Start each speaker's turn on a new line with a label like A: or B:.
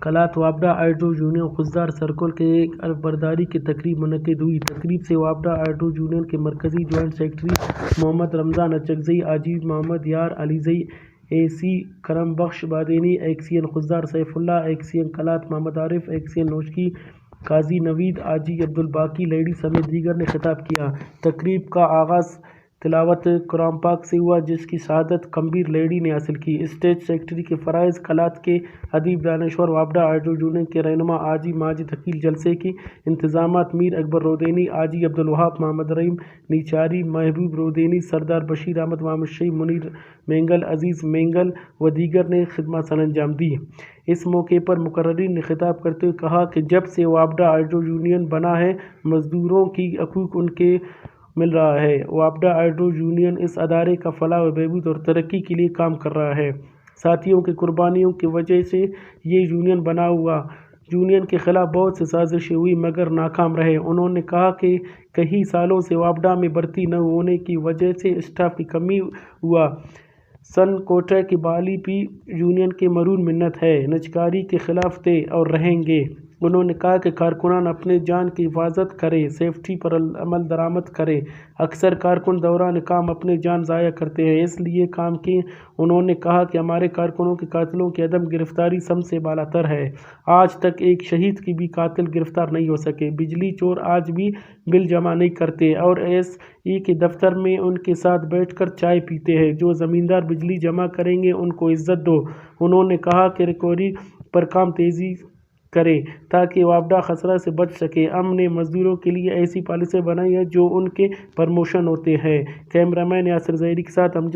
A: کلات وابڈہ auto union Khuzdar circle کے علف برداری کی تقریب منعقد ہوئی۔ تقریب سے وابڈہ آٹو یونین کے مرکزی جوائنٹ سیکرٹری محمد رمضان اچکزئی، عجیب محمد یار علیزئی، اے سی کرم بخش بادینی، ایکسین خضدار سیف اللہ، ایکسین کلات محمد عارف، ایکسین نوشکی قاضی نوید، حاجی عبدالباقی لیڈی سمیت دیگر نے خطاب کیا۔ تقریب کا آغاز تلاوت قرآن پاک سے ہوا، جس کی شہادت کمبیر لیڈی نے حاصل کی۔ اسٹیٹ سیکرٹری کے فرائض: کلات کے ادیب دانشور، وابڈہ آٹو یونین کے رہنما حاجی ماجد حقیل، جلسے کے انتظامات میر اکبر رودینی، حاجی عبدالوہاب محمد رحیم نیچاری، محبوب رودینی، سردار بشیر احمد محمد شیخ، منیر مینگل، عزیز مینگل و دیگر نے خدمات سر انجام دی۔ اس موقع پر مقررین نے خطاب کرتے ہوئے کہا کہ جب سے وابڈہ آٹو یونین بنا ہے، مزدوروں کی حقوق ان کو مل رہا ہے۔ وابڈہ آٹو یونین اس ادارے کا فلاح و بہبود اور ترقی کے لیے کام کر رہا ہے۔ ساتھیوں کی قربانیوں کی وجہ سے یہ یونین بنا ہوا۔ یونین کے خلاف بہت سی سازشیں ہوئیں مگر ناکام رہے۔ انہوں نے کہا کہ کئی سالوں سے وابڈہ میں بھرتی نہ ہونے کی وجہ سے اسٹاف کی کمی ہوا۔ سن کوٹہ کی بحالی بھی یونین کی مرہون منت ہے۔ نجکاری کے خلاف تھے اور رہیں گے۔ انہوں نے کہا کہ کارکنان اپنی جان کی حفاظت کریں، سیفٹی پر عمل درآمد کریں۔ اکثر کارکن دوران کام اپنی جان ضائع کرتے ہیں، اس لیے کام کی۔ انہوں نے کہا کہ ہمارے کارکنوں کے قاتلوں کی عدم گرفتاری سب سے بالا تر ہے۔ آج تک ایک شہید کے بھی قاتل گرفتار نہیں ہو سکے۔ بجلی چور آج بھی بل جمع نہیں کرتے اور ایس ای کے دفتر میں ان کے ساتھ بیٹھ کر چائے پیتے ہیں۔ جو زمیندار بجلی جمع کریں گے ان کو عزت دو۔ انہوں نے کہا کہ ریکوری پر کام تیزی کریں تاکہ وابڈہ خسارے سے بچ سکے۔ ہم نے مزدوروں کے لیے ایسی پالیسی بنائی ہے جو ان کے پروموشن ہوتے ہیں۔ کیمرہ مین یاسر ظہیری کے ساتھ